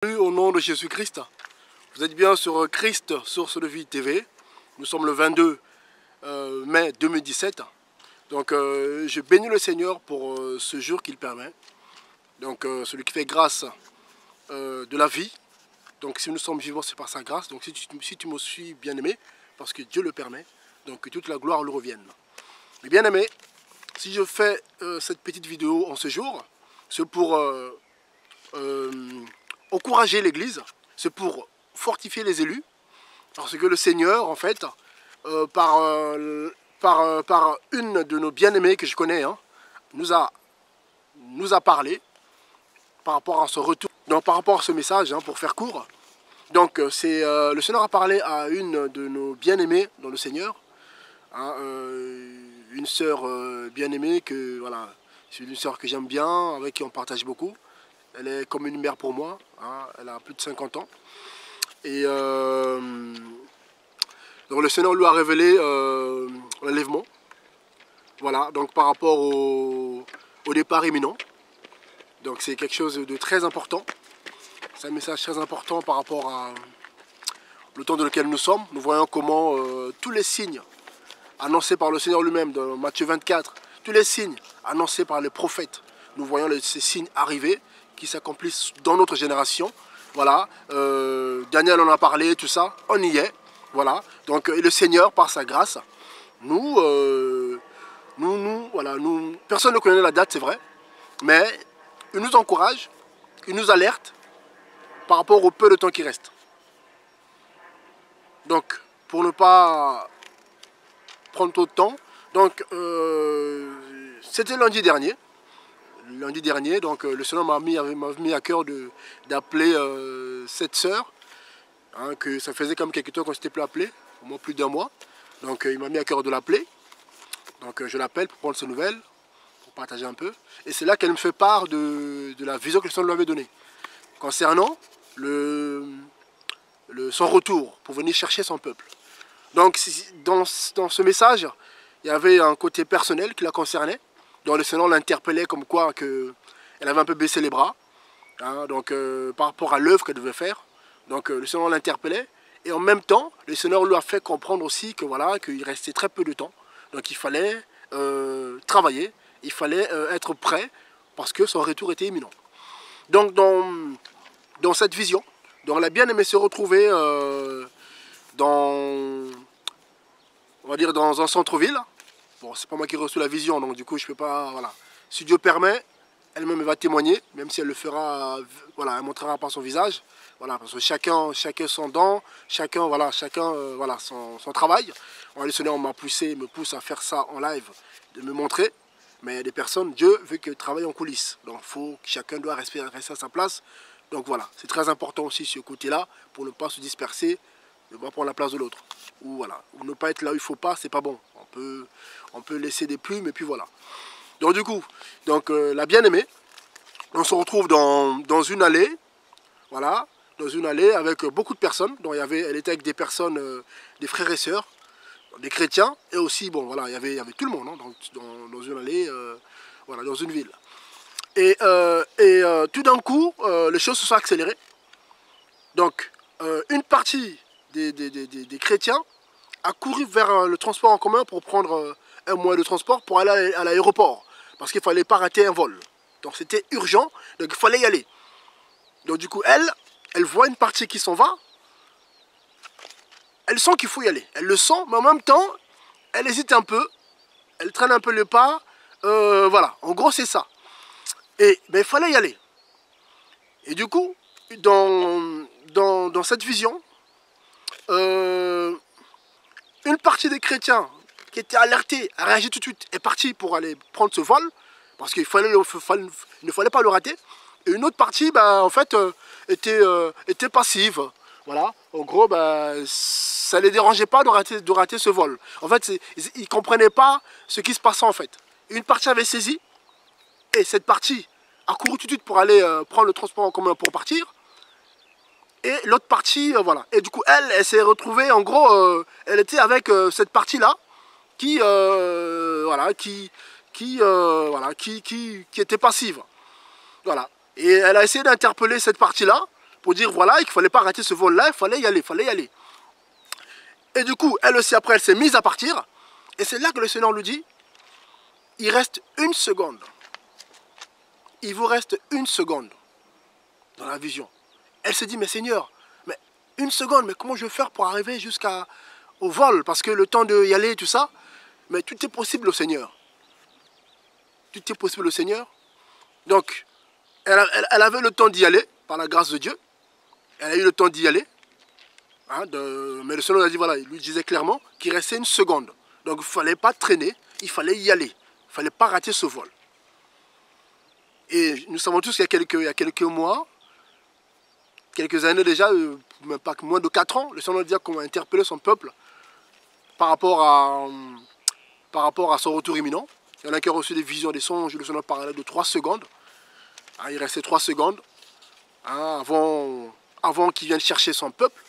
Salut au nom de Jésus-Christ. Vous êtes bien sur Christ, Source de Vie TV. Nous sommes le 22 mai 2017. Donc je bénis le Seigneur pour ce jour qu'il permet. Donc celui qui fait grâce de la vie. Donc si nous sommes vivants, c'est par sa grâce. Donc si tu me suis bien aimé, parce que Dieu le permet, donc que toute la gloire lui revienne. Mais bien aimé, si je fais cette petite vidéo en ce jour, c'est pour encourager l'Église, c'est pour fortifier les élus, parce que le Seigneur, en fait, par une de nos bien-aimés que je connais, hein, nous a parlé par rapport à ce retour, donc par rapport à ce message, hein, pour faire court. Donc le Seigneur a parlé à une de nos bien-aimés dans le Seigneur, hein, une sœur bien-aimée que voilà, c'est une sœur que j'aime bien, avec qui on partage beaucoup. Elle est comme une mère pour moi, hein, elle a plus de 50 ans. Et donc le Seigneur lui a révélé l'enlèvement. Voilà, donc par rapport au départ imminent. Donc c'est quelque chose de très important. C'est un message très important par rapport à le temps dans lequel nous sommes. Nous voyons comment tous les signes annoncés par le Seigneur lui-même dans Matthieu 24, tous les signes annoncés par les prophètes, nous voyons ces signes arriver qui s'accomplissent dans notre génération. Voilà, Daniel en a parlé, tout ça, on y est. Voilà, donc et le Seigneur, par sa grâce, voilà, personne ne connaît la date, c'est vrai, mais il nous encourage, il nous alerte par rapport au peu de temps qui reste. Donc, pour ne pas prendre trop de temps, donc c'était lundi dernier. Donc le Seigneur m'a mis à cœur d'appeler cette sœur, hein, que ça faisait comme quelques temps qu'on ne s'était plus appelé, au moins plus d'un mois. Donc il m'a mis à cœur de l'appeler. Donc je l'appelle pour prendre ses nouvelles, pour partager un peu. Et c'est là qu'elle me fait part de la vision que le Seigneur lui avait donnée, concernant son retour pour venir chercher son peuple. Donc dans ce message, il y avait un côté personnel qui la concernait. Donc le Seigneur l'interpellait comme quoi elle avait un peu baissé les bras, hein, donc par rapport à l'œuvre qu'elle devait faire. Donc le Seigneur l'interpellait et en même temps le Seigneur lui a fait comprendre aussi que voilà, qu'il restait très peu de temps. Donc il fallait travailler, il fallait être prêt parce que son retour était imminent. Donc dans cette vision, donc la bien-aimée se retrouvait on va dire dans un centre-ville. Bon, c'est pas moi qui ai reçu la vision, donc du coup je peux pas, voilà. Si Dieu permet, elle-même va témoigner, même si elle le fera, voilà, elle montrera par son visage, voilà, parce que chacun son don, chacun voilà, son travail. Alors, le Seigneur me pousse à faire ça en live, de me montrer, mais il y a des personnes, Dieu veut qu'elles travaillent en coulisses, donc chacun doit rester à sa place. Donc voilà, c'est très important aussi ce côté-là, pour ne pas se disperser, ne pas prendre la place de l'autre. Ou voilà, ou ne pas être là où il ne faut pas, c'est pas bon. On peut laisser des plumes et puis voilà. Donc du coup, la bien-aimée, on se retrouve dans une allée, voilà, dans une allée avec beaucoup de personnes. Donc elle était avec des personnes, des frères et sœurs, des chrétiens, et aussi, bon voilà, il y avait tout le monde, hein, dans une allée, voilà, dans une ville. Et tout d'un coup, les choses se sont accélérées. Donc, une partie des chrétiens a couru vers le transport en commun pour prendre un moyen de transport pour aller à l'aéroport. Parce qu'il ne fallait pas rater un vol. Donc c'était urgent, donc il fallait y aller. Donc du coup, elle voit une partie qui s'en va. Elle sent qu'il faut y aller. Elle le sent, mais en même temps, elle hésite un peu. Elle traîne un peu le pas. Voilà, en gros c'est ça. Et ben, il fallait y aller. Et du coup, dans cette vision, une partie des chrétiens qui étaient alertés, a réagi tout de suite, est partie pour aller prendre ce vol, parce qu'il ne fallait pas le rater. Et une autre partie, bah, en fait, était passive. Voilà. En gros, bah, ça ne les dérangeait pas de rater ce vol. En fait, ils ne comprenaient pas ce qui se passait en fait. Une partie avait saisi, et cette partie a couru tout de suite pour aller prendre le transport en commun pour partir. Et l'autre partie, voilà. Et du coup, elle s'est retrouvée, en gros, elle était avec cette partie-là, qui était passive. Voilà. Et elle a essayé d'interpeller cette partie-là, pour dire voilà, qu'il ne fallait pas rater ce vol-là, il fallait y aller, il fallait y aller. Et du coup, elle aussi après, elle s'est mise à partir. Et c'est là que le Seigneur lui dit, il reste 1 seconde. Il vous reste 1 seconde dans la vision. Elle se dit, mais Seigneur, mais 1 seconde, mais comment je vais faire pour arriver jusqu'au vol? Parce que le temps d'y aller, tout ça, mais tout est possible au Seigneur. Tout est possible au Seigneur. Donc, elle avait le temps d'y aller, par la grâce de Dieu. Elle a eu le temps d'y aller. Hein, mais le Seigneur a dit, voilà, il lui disait clairement qu'il restait 1 seconde. Donc, il ne fallait pas traîner, il fallait y aller. Il ne fallait pas rater ce vol. Et nous savons tous qu'il y a quelques mois, quelques années déjà, même pas moins de 4 ans, le Seigneur a dit qu'on a interpellé son peuple par rapport à son retour imminent. Il y en a qui ont reçu des visions, des songes, le Seigneur parlait de 3 secondes. Hein, il restait 3 secondes hein, avant qu'il vienne chercher son peuple.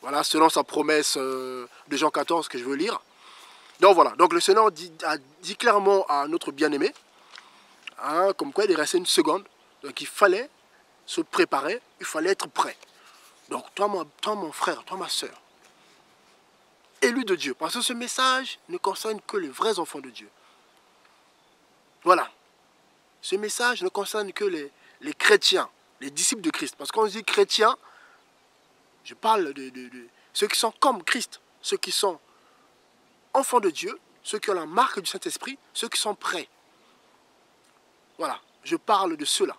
Voilà, selon sa promesse de Jean 14 que je veux lire. Donc voilà, donc le Seigneur a dit clairement à notre bien-aimé, hein, comme quoi il restait 1 seconde. Donc il fallait se préparer, il fallait être prêt. Donc toi mon frère, toi ma soeur, élu de Dieu, parce que ce message ne concerne que les vrais enfants de Dieu. Voilà, ce message ne concerne que les chrétiens, les disciples de Christ. Parce qu'on dit chrétiens, je parle de ceux qui sont comme Christ, ceux qui sont enfants de Dieu, ceux qui ont la marque du Saint-Esprit, ceux qui sont prêts. Voilà, je parle de ceux-là.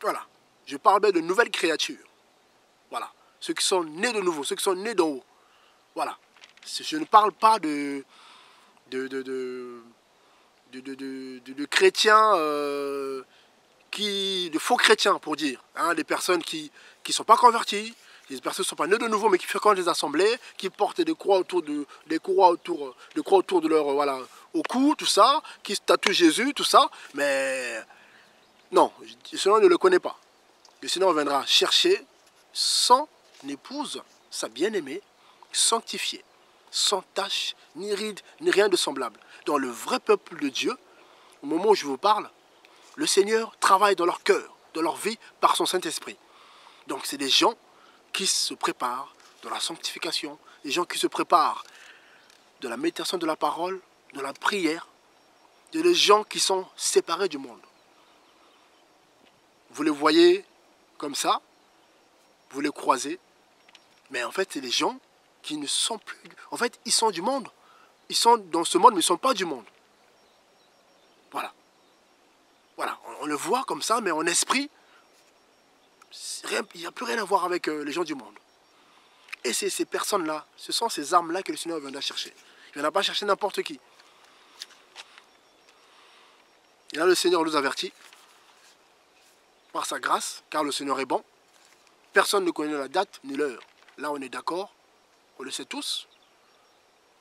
Voilà, je parle bien de nouvelles créatures. Voilà, ceux qui sont nés de nouveau, ceux qui sont nés d'en haut. Voilà, je ne parle pas de chrétiens, de faux chrétiens pour dire, hein, des personnes qui ne sont pas converties, des personnes qui ne sont pas nées de nouveau mais qui fréquentent les assemblées, qui portent des croix autour de leur, voilà, au cou, tout ça, qui se tatouent Jésus, tout ça, mais non, le Seigneur ne le connaît pas. Le Seigneur viendra chercher son épouse, sa bien-aimée, sanctifiée, sans tache, ni ride, ni rien de semblable. Dans le vrai peuple de Dieu, au moment où je vous parle, le Seigneur travaille dans leur cœur, dans leur vie, par son Saint-Esprit. Donc c'est des gens qui se préparent dans la sanctification, des gens qui se préparent de la méditation de la parole, de la prière, des gens qui sont séparés du monde. Vous les voyez comme ça, vous les croisez, mais en fait c'est des gens qui ne sont plus... En fait, ils sont du monde. Ils sont dans ce monde, mais ils ne sont pas du monde. Voilà. Voilà, on le voit comme ça, mais en esprit, il n'y a plus rien à voir avec les gens du monde. Et c'est ces personnes-là, ce sont ces armes-là que le Seigneur viendra chercher. Il ne viendra pas chercher n'importe qui. Et là, le Seigneur nous avertit, par sa grâce, car le Seigneur est bon. Personne ne connaît la date ni l'heure. Là, on est d'accord, on le sait tous.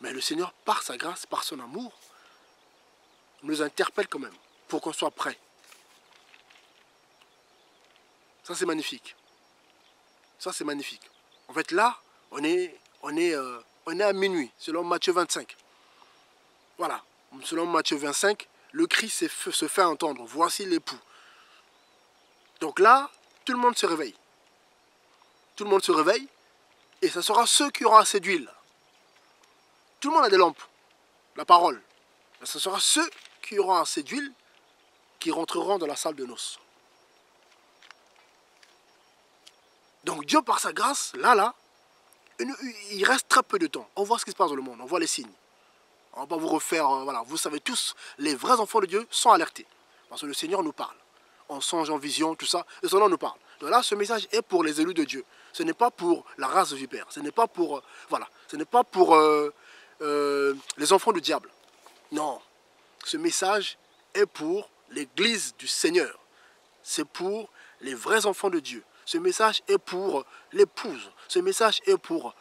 Mais le Seigneur, par sa grâce, par son amour, nous interpelle quand même, pour qu'on soit prêt. Ça, c'est magnifique. Ça, c'est magnifique. En fait, là, on est à minuit, selon Matthieu 25. Voilà. Selon Matthieu 25, le cri se fait entendre. Voici l'époux. Donc là, tout le monde se réveille. Tout le monde se réveille. Et ce sera ceux qui auront assez d'huile. Tout le monde a des lampes. La parole. Mais ce sera ceux qui auront assez d'huile qui rentreront dans la salle de noces. Donc Dieu, par sa grâce, là, il reste très peu de temps. On voit ce qui se passe dans le monde, on voit les signes. On ne va pas vous refaire, voilà, vous savez tous, les vrais enfants de Dieu sont alertés. Parce que le Seigneur nous parle. On songe en vision, tout ça, le Seigneur nous parle. Donc là, ce message est pour les élus de Dieu. Ce n'est pas pour la race de vipères. Ce n'est pas pour, voilà, ce n'est pas pour les enfants du diable. Non, ce message est pour l'église du Seigneur. C'est pour les vrais enfants de Dieu. Ce message est pour l'épouse. Ce message est pour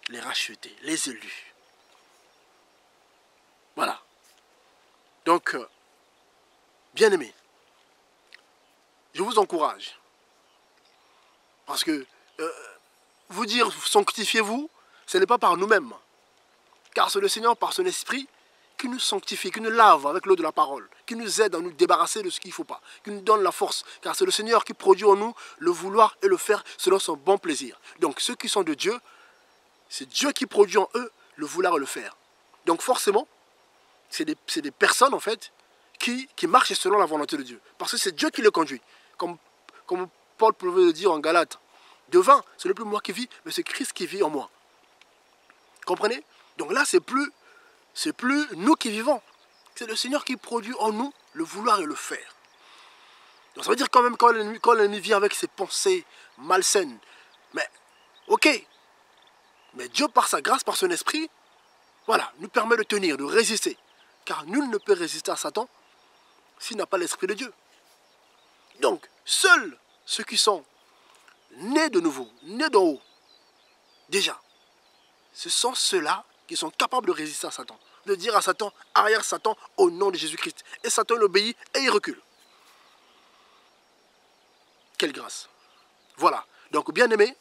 les rachetés, les élus. Voilà. Donc, bien-aimés, je vous encourage. Parce que vous dire sanctifiez-vous, ce n'est pas par nous-mêmes. Car c'est le Seigneur, par son esprit, qui nous sanctifie, qui nous lave avec l'eau de la parole, qui nous aide à nous débarrasser de ce qu'il ne faut pas, qui nous donne la force. Car c'est le Seigneur qui produit en nous le vouloir et le faire selon son bon plaisir. Donc ceux qui sont de Dieu, c'est Dieu qui produit en eux le vouloir et le faire. Donc forcément, c'est des personnes en fait qui marchent selon la volonté de Dieu. Parce que c'est Dieu qui les conduit. Comme Paul pouvait le dire en Galates. Devant, ce n'est plus moi qui vis, mais c'est Christ qui vit en moi. Comprenez? Donc là, c'est plus nous qui vivons. C'est le Seigneur qui produit en nous le vouloir et le faire. Donc ça veut dire quand même quand l'ennemi vient avec ses pensées malsaines. Mais, ok. Mais Dieu, par sa grâce, par son esprit, voilà, nous permet de tenir, de résister. Car nul ne peut résister à Satan s'il n'a pas l'esprit de Dieu. Donc, seuls ceux qui sont nés de nouveau, nés d'en haut, déjà, ce sont ceux-là qui sont capables de résister à Satan. De dire à Satan, arrière Satan, au nom de Jésus-Christ. Et Satan il obéit et il recule. Quelle grâce. Voilà. Donc, bien-aimé,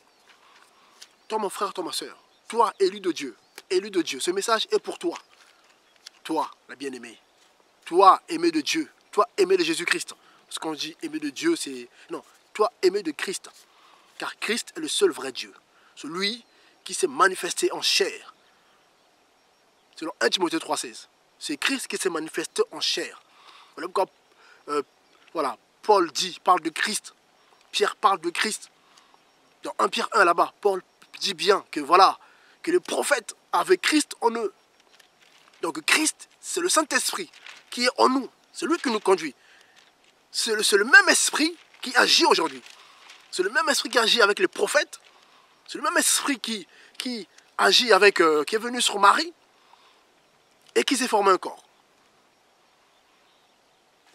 toi mon frère, toi ma soeur, toi élu de Dieu, ce message est pour toi. Toi, la bien-aimée. Toi, aimé de Dieu. Toi, aimé de Jésus-Christ. Parce qu'on dit aimé de Dieu, c'est... Non, toi, aimé de Christ. Car Christ est le seul vrai Dieu. Celui qui s'est manifesté en chair. Selon 1 Timothée 3,16. C'est Christ qui s'est manifesté en chair. Voilà pourquoi Paul parle de Christ. Pierre parle de Christ. Dans 1 Pierre 1 là-bas, Paul dit bien que voilà, que les prophètes avaient Christ en eux. Donc Christ, c'est le Saint-Esprit qui est en nous. C'est lui qui nous conduit. C'est le même esprit qui agit aujourd'hui. C'est le même esprit qui agit avec les prophètes. C'est le même esprit qui agit avec, qui est venu sur Marie et qui s'est formé un corps.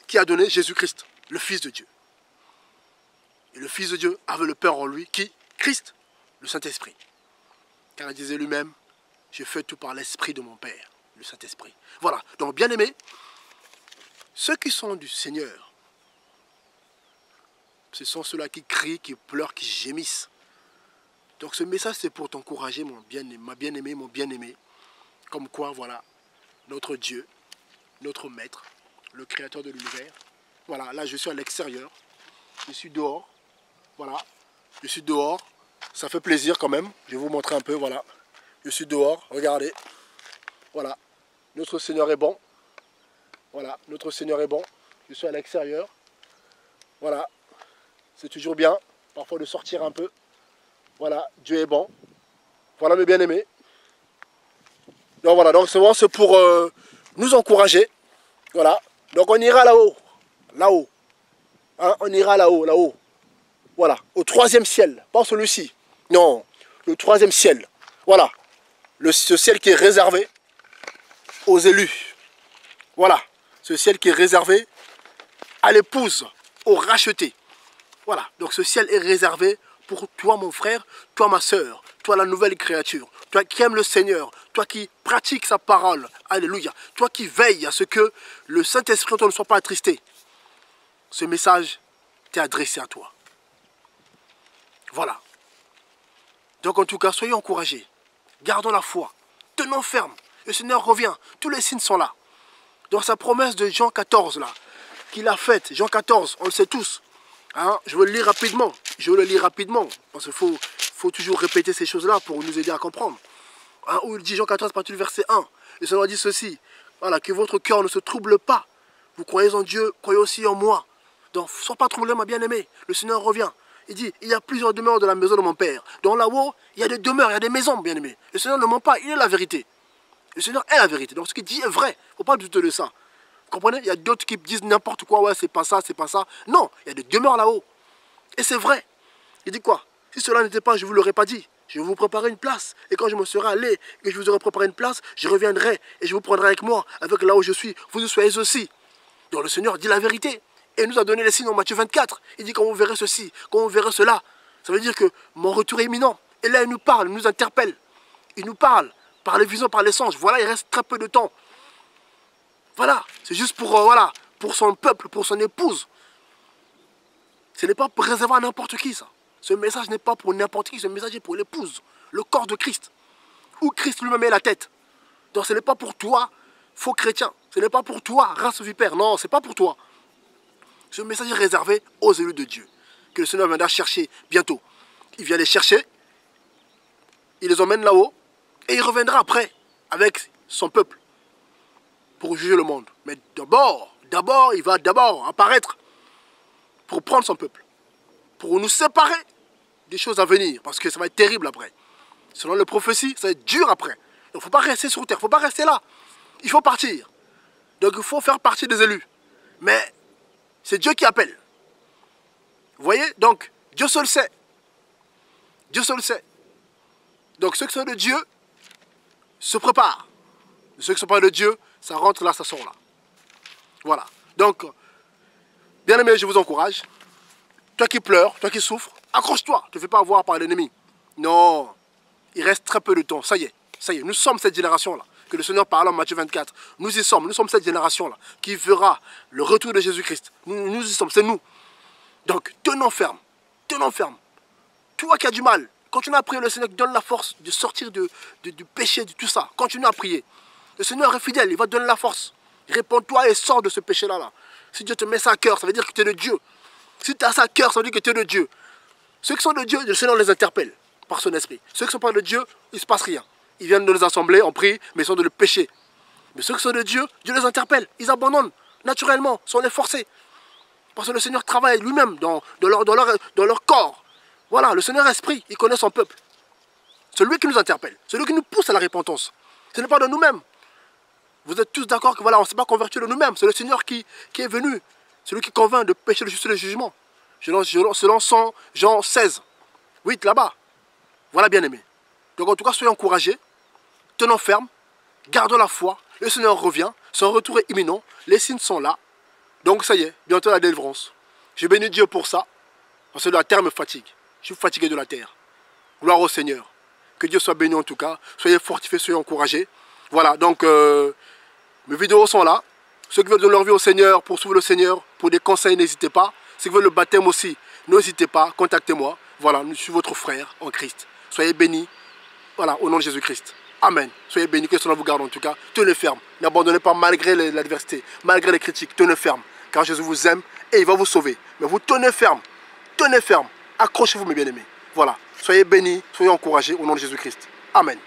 Qui a donné Jésus-Christ, le Fils de Dieu. Et le Fils de Dieu avait le Père en lui, qui? Christ, le Saint-Esprit. Car il disait lui-même, j'ai fait tout par l'Esprit de mon Père, le Saint-Esprit. Voilà, donc bien aimé, ceux qui sont du Seigneur, ce sont ceux-là qui crient, qui pleurent, qui gémissent. Donc ce message, c'est pour t'encourager, ma bien-aimée, mon bien-aimé. Comme quoi, voilà, notre Dieu, notre Maître, le Créateur de l'univers. Voilà, là je suis à l'extérieur, je suis dehors. Voilà, je suis dehors. Ça fait plaisir quand même. Je vais vous montrer un peu, voilà. Je suis dehors, regardez. Voilà, notre Seigneur est bon. Voilà, notre Seigneur est bon. Je suis à l'extérieur. Voilà, c'est toujours bien, parfois de sortir un peu. Voilà, Dieu est bon. Voilà mes bien-aimés. Donc voilà, donc c'est pour nous encourager. Voilà, donc on ira là-haut. Là-haut. Hein, on ira là-haut, là-haut. Voilà, au 3e ciel, pas celui-ci. Non, le 3e ciel. Voilà, ce ciel qui est réservé aux élus. Voilà, ce ciel qui est réservé à l'épouse, aux rachetés. Voilà, donc ce ciel est réservé pour toi mon frère, toi ma soeur, toi la nouvelle créature, toi qui aimes le Seigneur, toi qui pratiques sa parole. Alléluia. Toi qui veilles à ce que le Saint-Esprit en toi ne soit pas attristé. Ce message t'est adressé à toi. Voilà. Donc en tout cas, soyez encouragés. Gardons la foi. Tenons ferme. Le Seigneur revient. Tous les signes sont là. Dans sa promesse de Jean 14, là, qu'il a faite, Jean 14, on le sait tous. Hein, je veux le lire rapidement. Je veux le lire rapidement. Parce qu'il faut toujours répéter ces choses-là pour nous aider à comprendre. Hein, où il dit, Jean 14, partir du verset 1. Le Seigneur dit ceci. Voilà, que votre cœur ne se trouble pas. Vous croyez en Dieu, croyez aussi en moi. Donc, ne sois pas troublé, ma bien-aimée. Le Seigneur revient. Il dit, il y a plusieurs demeures de la maison de mon Père. Donc là-haut, il y a des demeures, il y a des maisons, bien-aimés. Le Seigneur ne ment pas, il est la vérité. Le Seigneur est la vérité. Donc ce qu'il dit est vrai. Il ne faut pas douter de ça. Vous comprenez? Il y a d'autres qui disent n'importe quoi. Ouais, c'est pas ça, c'est pas ça. Non, il y a des demeures là-haut. Et c'est vrai. Il dit quoi? Si cela n'était pas, je ne vous l'aurais pas dit. Je vais vous préparer une place. Et quand je me serai allé et que je vous aurai préparé une place, je reviendrai et je vous prendrai avec moi, avec là où je suis. Vous y soyez aussi. Donc le Seigneur dit la vérité. Et il nous a donné les signes en Matthieu 24. Il dit quand vous verrez ceci, quand vous verrez cela. Ça veut dire que mon retour est imminent. Et là, il nous parle, il nous interpelle. Il nous parle par les visions, par les songes. Voilà, il reste très peu de temps. Voilà, c'est juste pour, voilà, pour son peuple, pour son épouse. Ce n'est pas pour réserver à n'importe qui, ça. Ce message n'est pas pour n'importe qui, ce message est pour l'épouse, le corps de Christ. Où Christ lui-même est la tête. Donc ce n'est pas pour toi faux chrétien. Ce n'est pas pour toi, race vipère. Non, ce n'est pas pour toi. Ce message est réservé aux élus de Dieu. Que le Seigneur viendra chercher bientôt. Il vient les chercher. Il les emmène là-haut. Et il reviendra après avec son peuple. Pour juger le monde. Mais d'abord, il va d'abord apparaître. Pour prendre son peuple. Pour nous séparer des choses à venir. Parce que ça va être terrible après. Selon les prophéties, ça va être dur après. Donc il ne faut pas rester sur terre. Il ne faut pas rester là. Il faut partir. Donc il faut faire partie des élus. Mais c'est Dieu qui appelle. Vous voyez? Donc Dieu seul sait. Dieu seul sait. Donc ceux qui sont de Dieu se préparent. Ceux qui ne sont pas de Dieu, ça rentre là, ça sort là. Voilà. Donc, bien aimé, je vous encourage. Toi qui pleures, toi qui souffres, accroche-toi. Ne te fais pas avoir par l'ennemi. Non. Il reste très peu de temps. Ça y est. Nous sommes cette génération-là. Que le Seigneur parle en Matthieu 24. Nous y sommes. Nous sommes cette génération-là qui verra le retour de Jésus-Christ. Nous y sommes. C'est nous. Donc, tenons ferme. Tenons ferme. Toi qui as du mal, continue à prier. Le Seigneur te donne la force de sortir du péché, de tout ça. Continue à prier. Le Seigneur est fidèle. Il va te donner la force. Réponds-toi et sors de ce péché-là. Si Dieu te met ça à cœur, ça veut dire que tu es de Dieu. Si tu as ça à cœur, ça veut dire que tu es de Dieu. Ceux qui sont de Dieu, le Seigneur les interpelle par son esprit. Ceux qui ne sont pas de Dieu, il ne se passe rien. Ils viennent de nous assembler, on prie, mais ils sont de le péché. Mais ceux qui sont de Dieu, Dieu les interpelle. Ils abandonnent naturellement, sans les forcer. Parce que le Seigneur travaille lui-même dans leur corps. Voilà, le Seigneur esprit, il connaît son peuple. C'est lui qui nous interpelle. C'est lui qui nous pousse à la repentance. Ce n'est pas de nous-mêmes. Vous êtes tous d'accord que voilà, on ne s'est pas converti de nous-mêmes. C'est le Seigneur qui est venu. C'est lui qui convainc de péché, de justice et de jugement. Selon Jean 16. 8 là-bas. Voilà, bien aimé. Donc en tout cas, soyez encouragés. Tenons ferme. Gardons la foi. Le Seigneur revient. Son retour est imminent. Les signes sont là. Donc ça y est, bientôt la délivrance. Je bénis Dieu pour ça. Parce que la terre me fatigue. Je suis fatigué de la terre. Gloire au Seigneur. Que Dieu soit béni en tout cas. Soyez fortifiés, soyez encouragés. Voilà, donc mes vidéos sont là. Ceux qui veulent donner leur vie au Seigneur, pour suivre le Seigneur, pour des conseils, n'hésitez pas. Ceux qui veulent le baptême aussi, n'hésitez pas, contactez-moi. Voilà, je suis votre frère en Christ. Soyez bénis. Voilà, au nom de Jésus-Christ. Amen. Soyez bénis, que cela vous garde en tout cas. Tenez ferme. N'abandonnez pas malgré l'adversité, malgré les critiques. Tenez ferme. Car Jésus vous aime et il va vous sauver. Mais vous tenez ferme. Tenez ferme. Accrochez-vous mes bien-aimés. Voilà. Soyez bénis, soyez encouragés au nom de Jésus-Christ. Amen.